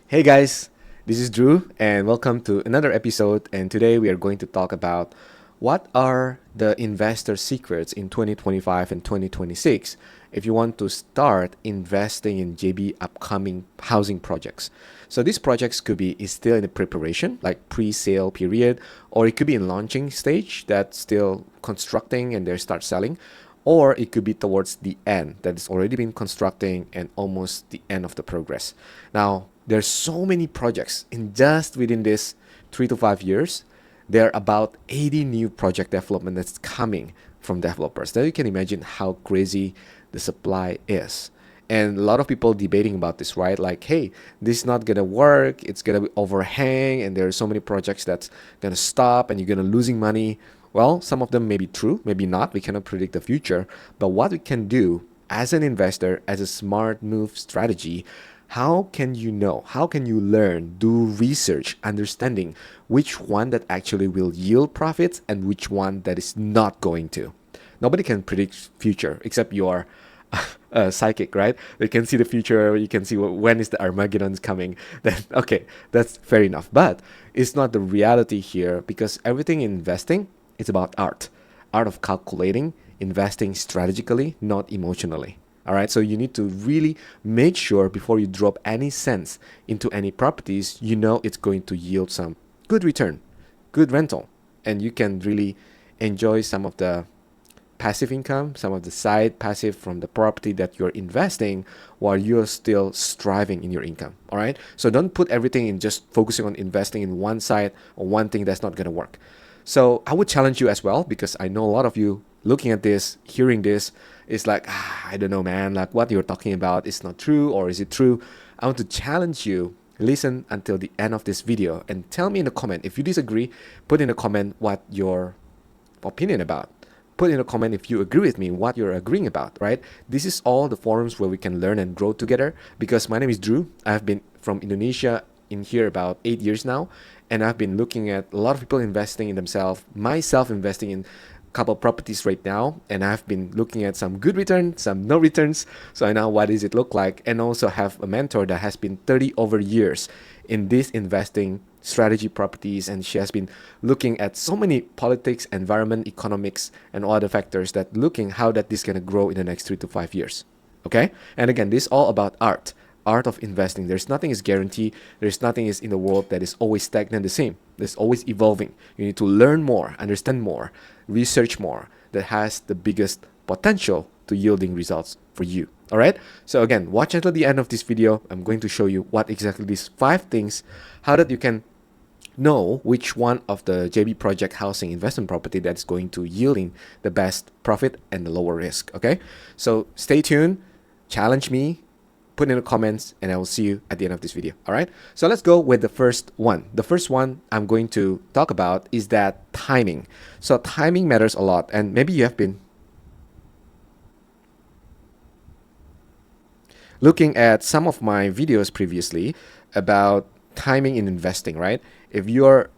Hey guys, this is Drew, and welcome to another episode. And today we are going to talk about what are the investor secrets in 2025 and 2026 if you want to start investing in JB upcoming housing projects. So these projects could be is still in the preparation, like pre-sale period, or it could be in launching stage that's still constructing and they start selling, or it could be towards the end that it's already been constructing and almost the end of the progress. Now, there's so many projects in just within this 3 to 5 years. There are about 80 new project development that's coming from developers. Now you can imagine how crazy the supply is. And a lot of people debating about this, right? Like, hey, this is not gonna work. It's gonna be overhang, and there are so many projects that's gonna stop, and you're gonna losing money. Well, some of them may be true, maybe not. We cannot predict the future. But what we can do as an investor, as a smart move strategy, how can you know? How can you learn, do research, understanding which one that actually will yield profits and which one that is not going to? Nobody can predict future except your psychic, right? You can see the future. You can see when is the Armageddon's coming. Then okay, that's fair enough. But it's not the reality here because everything in investing is about art of calculating, investing strategically, not emotionally. All right, so you need to really make sure before you drop any cents into any properties, you know it's going to yield some good return, good rental, and you can really enjoy some of the passive income, some of the side passive from the property that you're investing while you're still striving in your income. All right, so don't put everything in just focusing on investing in one side or one thing that's not going to work. So I would challenge you as well because I know a lot of you looking at this, hearing this, is like, I don't know, man, like what you're talking about is not true, or is it true? I want to challenge you. Listen until the end of this video and tell me in the comment. If you disagree, put in a comment what your opinion about. Put in a comment if you agree with me, what you're agreeing about, right? This is all the forums where we can learn and grow together because my name is Drew. I've been from Indonesia in here about 8 years now, and I've been looking at a lot of people investing in themselves, myself investing in couple properties right now, and I've been looking at some good returns, some no returns. So I know what does it look like, and also have a mentor that has been 30 over years in this investing strategy properties, and she has been looking at so many politics, environment, economics, and other factors that looking how that this gonna grow in the next 3 to 5 years. Okay, and again, this is all about art of investing. There's nothing is guaranteed. There's nothing is in the world that is always stagnant the same. There's always evolving. You need to learn more, understand more, research more that has the biggest potential to yielding results for you. All right. So again, watch until the end of this video. I'm going to show you what exactly these 5 things, how that you can know which one of the JB project housing investment property that's going to yielding the best profit and the lower risk. Okay. So stay tuned, challenge me, put in the comments, and I will see you at the end of this video. All right. So let's go with the first one. The first one I'm going to talk about is that timing. So timing matters a lot, and maybe you have been looking at some of my videos previously about timing in investing, right? If you're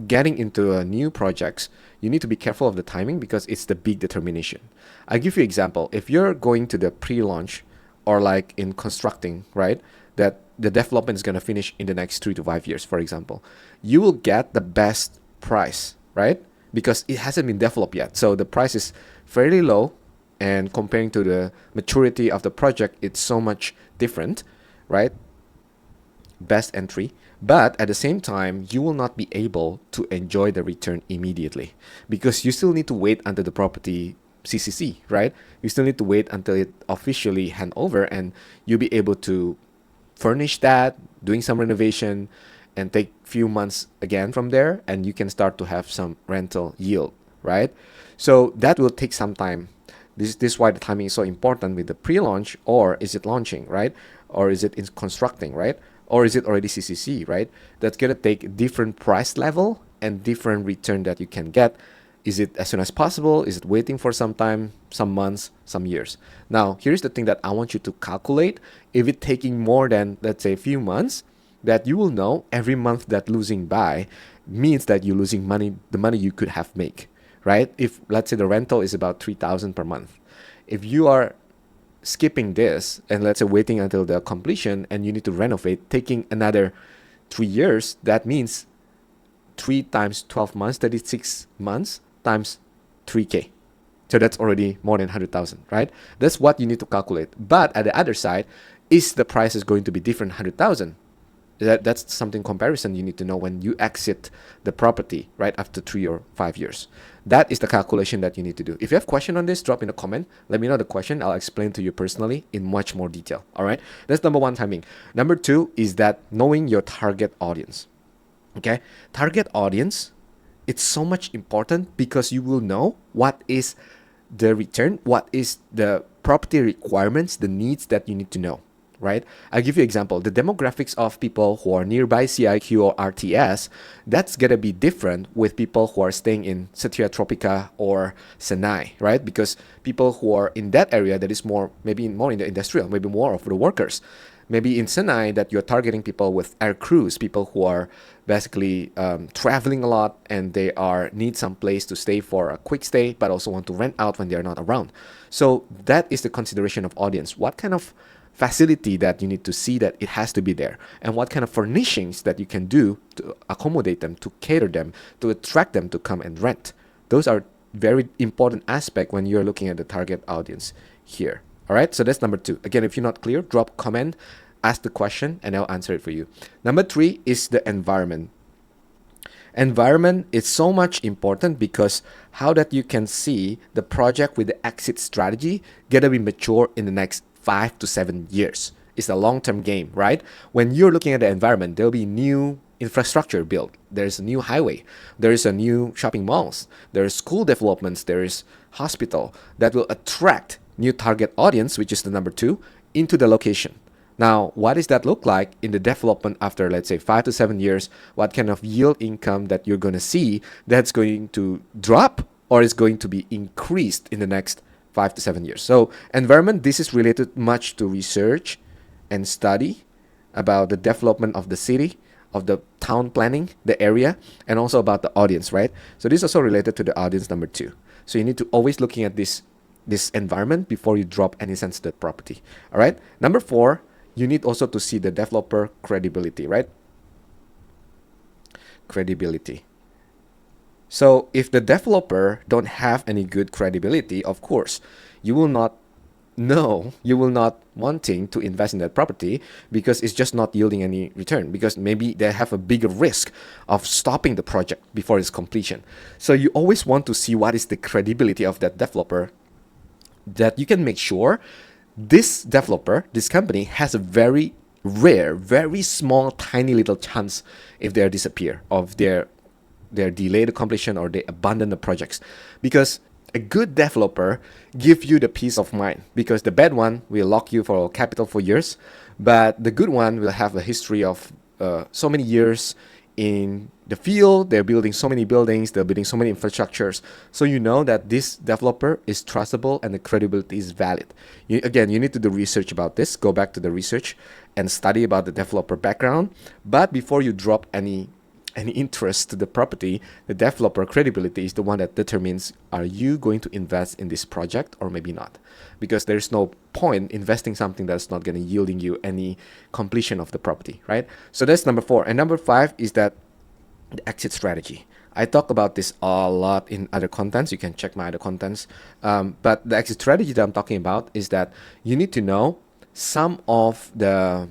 getting into a new projects, you need to be careful of the timing because it's the big determination. I'll give you an example. If you're going to the pre-launch or like in constructing, right, that the development is going to finish in the next 3 to 5 years, for example, you will get the best price, right? Because it hasn't been developed yet. So the price is fairly low, and comparing to the maturity of the project, it's so much different, right? Best entry. But at the same time, you will not be able to enjoy the return immediately because you still need to wait until the property CCC, right? You still need to wait until it officially hand over and you'll be able to furnish that, doing some renovation, and take few months again from there, and you can start to have some rental yield, right? So that will take some time. This is why the timing is so important with the pre-launch, or is it launching, right? Or is it in constructing, right? Or is it already CCC, right? That's gonna take different price level and different return that you can get. Is it as soon as possible? Is it waiting for some time, some months, some years? Now, here's the thing that I want you to calculate. If it's taking more than, let's say, a few months, that you will know every month that losing by means that you're losing money, the money you could have make, right? If, let's say, the rental is about 3,000 per month. If you are skipping this and let's say waiting until the completion and you need to renovate, taking another 3 years, that means 3 times 12 months, 36 months times 3K. So that's already more than 100,000, right? That's what you need to calculate. But at the other side, is the price is going to be different 100,000? That's something comparison you need to know when you exit the property right after 3 or 5 years. That is the calculation that you need to do. If you have question on this, drop in a comment. Let me know the question. I'll explain to you personally in much more detail. All right. That's number one, timing. Number two is that knowing your target audience. Okay. Target audience, it's so much important because you will know what is the return, what is the property requirements, the needs that you need to know. Right? I'll give you an example. The demographics of people who are nearby CIQ or RTS, that's going to be different with people who are staying in Setia Tropica or Senai, right? Because people who are in that area that is maybe more in the industrial, maybe more of the workers. Maybe in Senai that you're targeting people with air crews, people who are basically traveling a lot and they need some place to stay for a quick stay, but also want to rent out when they're not around. So that is the consideration of audience. What kind of facility that you need to see that it has to be there, and what kind of furnishings that you can do to accommodate them, to cater them, to attract them to come and rent. Those are very important aspect when you're looking at the target audience here. All right, so that's number two. Again, if you're not clear, drop comment, ask the question, and I'll answer it for you. Number three is the environment. Environment is so much important because how that you can see the project with the exit strategy gonna be mature in the next 5 to 7 years. It's a long-term game, right? When you're looking at the environment, there'll be new infrastructure built. There's a new highway. There's a new shopping malls. There's school developments. There's hospital that will attract new target audience, which is the number two, into the location. Now, what does that look like in the development after, let's say, 5 to 7 years? What kind of yield income that you're going to see that's going to drop or is going to be increased in the next 5 to 7 years. So environment, this is related much to research and study about the development of the city, of the town planning, the area, and also about the audience, right? So this is also related to the audience number two. So you need to always looking at this environment before you drop any sensitive property. All right. Number four, you need also to see the developer credibility, right? Credibility. So if the developer don't have any good credibility, of course, you will not wanting to invest in that property because it's just not yielding any return, because maybe they have a bigger risk of stopping the project before its completion. So you always want to see what is the credibility of that developer, that you can make sure this developer, this company has a very rare, very small, tiny little chance if they disappear, of their delay the completion or they abandon the projects. Because a good developer give you the peace of mind, because the bad one will lock you for capital for years, but the good one will have a history of so many years in the field. They're building so many buildings, they're building so many infrastructures, so you know that this developer is trustable and the credibility is valid. You need to do research about this, go back to the research and study about the developer background. But before you drop any interest to the property, the developer credibility is the one that determines, are you going to invest in this project or maybe not? Because there's no point investing something that's not going to yielding you any completion of the property, right? So that's number four. And number five is that the exit strategy. I talk about this a lot in other contents. You can check my other contents. But the exit strategy that I'm talking about is that you need to know some of the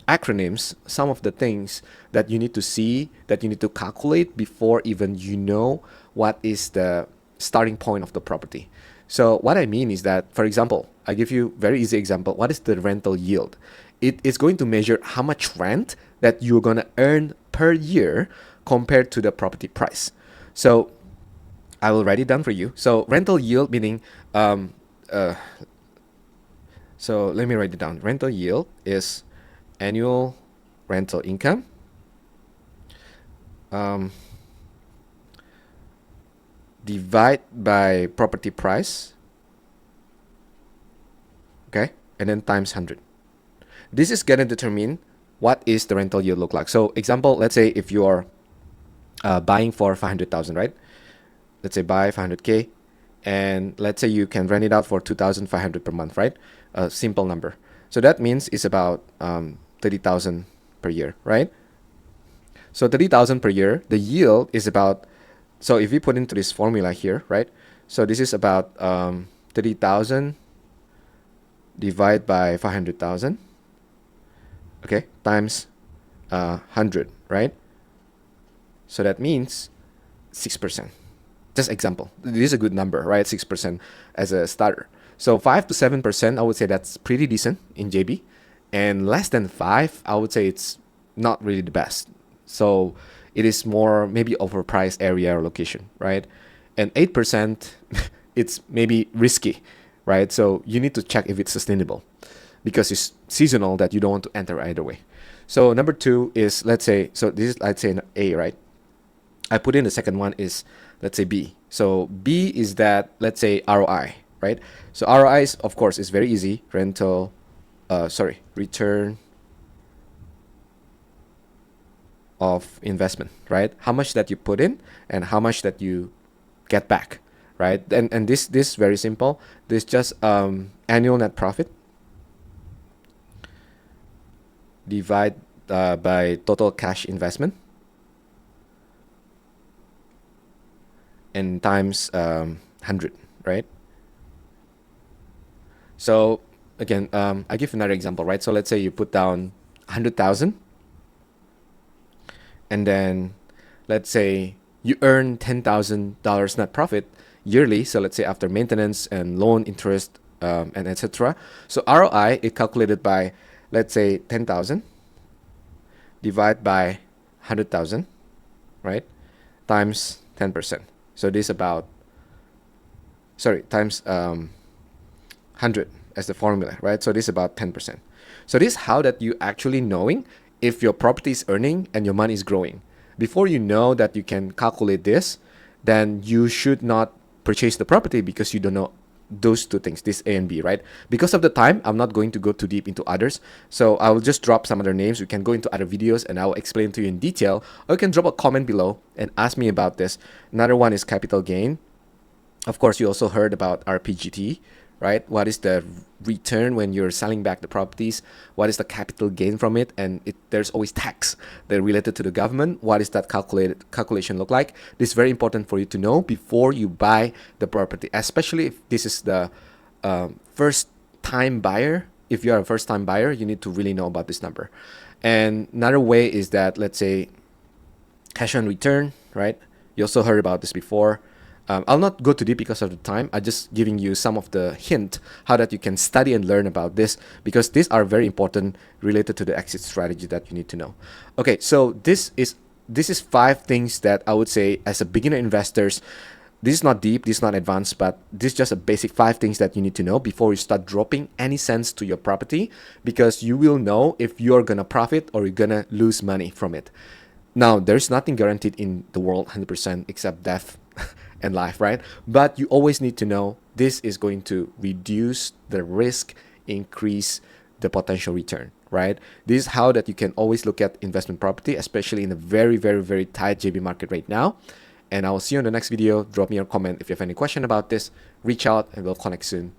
acronyms, some of the things that you need to see, that you need to calculate before even you know what is the starting point of the property. So what I mean is that, for example, I give you very easy example. What is the rental yield? It is going to measure how much rent that you're going to earn per year compared to the property price. So I will write it down for you. So rental yield meaning, so let me write it down. Rental yield is annual rental income divide by property price, okay, and then times 100. This is gonna determine what is the rental yield look like. So example, let's say if you are buying for 500,000, right? Let's say buy 500K, and let's say you can rent it out for 2,500 per month, right? A simple number. So that means it's about 30,000 per year, right? So 30,000 per year, the yield is about, so if we put into this formula here, right? So this is about 30,000 divided by 500,000, okay, times 100, right? So that means 6%. Just example. This is a good number, right? 6% as a starter. So 5 to 7%, I would say that's pretty decent in JB. And less than 5, I would say it's not really the best. So it is more maybe overpriced area or location, right? And 8%, it's maybe risky, right? So you need to check if it's sustainable because it's seasonal that you don't want to enter either way. So number 2 is, let's say, so this is, let's say an A, right? I put in the second one is, let's say B. So B is that, let's say ROI, right? So ROI is, of course, is very easy. Return of investment, right? How much that you put in and how much that you get back, right? And this very simple. This just annual net profit divide by total cash investment and times 100, right? So again, I give another example, right? So let's say you put down 100,000, and then let's say you earn $10,000 net profit yearly. So let's say after maintenance and loan interest and etc. So ROI is calculated by, let's say 10,000 divided by 100,000, right? Times 10%. So this about, times 100 as the formula, right? So this is about 10%. So this is how that you actually knowing if your property is earning and your money is growing. Before you know that you can calculate this, then you should not purchase the property because you don't know those two things, this A and B, right? Because of the time, I'm not going to go too deep into others. So I will just drop some other names. We can go into other videos and I will explain to you in detail. Or you can drop a comment below and ask me about this. Another one is capital gain. Of course, you also heard about RPGT, right? What is the return when you're selling back the properties? What is the capital gain from it? And there's always tax that related to the government. What is that calculation look like? This is very important for you to know before you buy the property, especially if this is the first time buyer. If you are a first time buyer, you need to really know about this number. And another way is that, let's say, cash on return, right? You also heard about this before. I'll not go too deep because of the time. I'm just giving you some of the hint how that you can study and learn about this, because these are very important related to the exit strategy that you need to know. Okay, so this is 5 things that I would say as a beginner investors. This is not deep, this is not advanced, but this is just a basic 5 things that you need to know before you start dropping any cents to your property, because you will know if you're gonna profit or you're gonna lose money from it. Now, there's nothing guaranteed in the world 100% except death and life, right? But you always need to know this is going to reduce the risk, increase the potential return, right? This is how that you can always look at investment property, especially in a very, very, very tight JB market right now. And I will see you in the next video. Drop me a comment if you have any question about this. Reach out and we'll connect soon.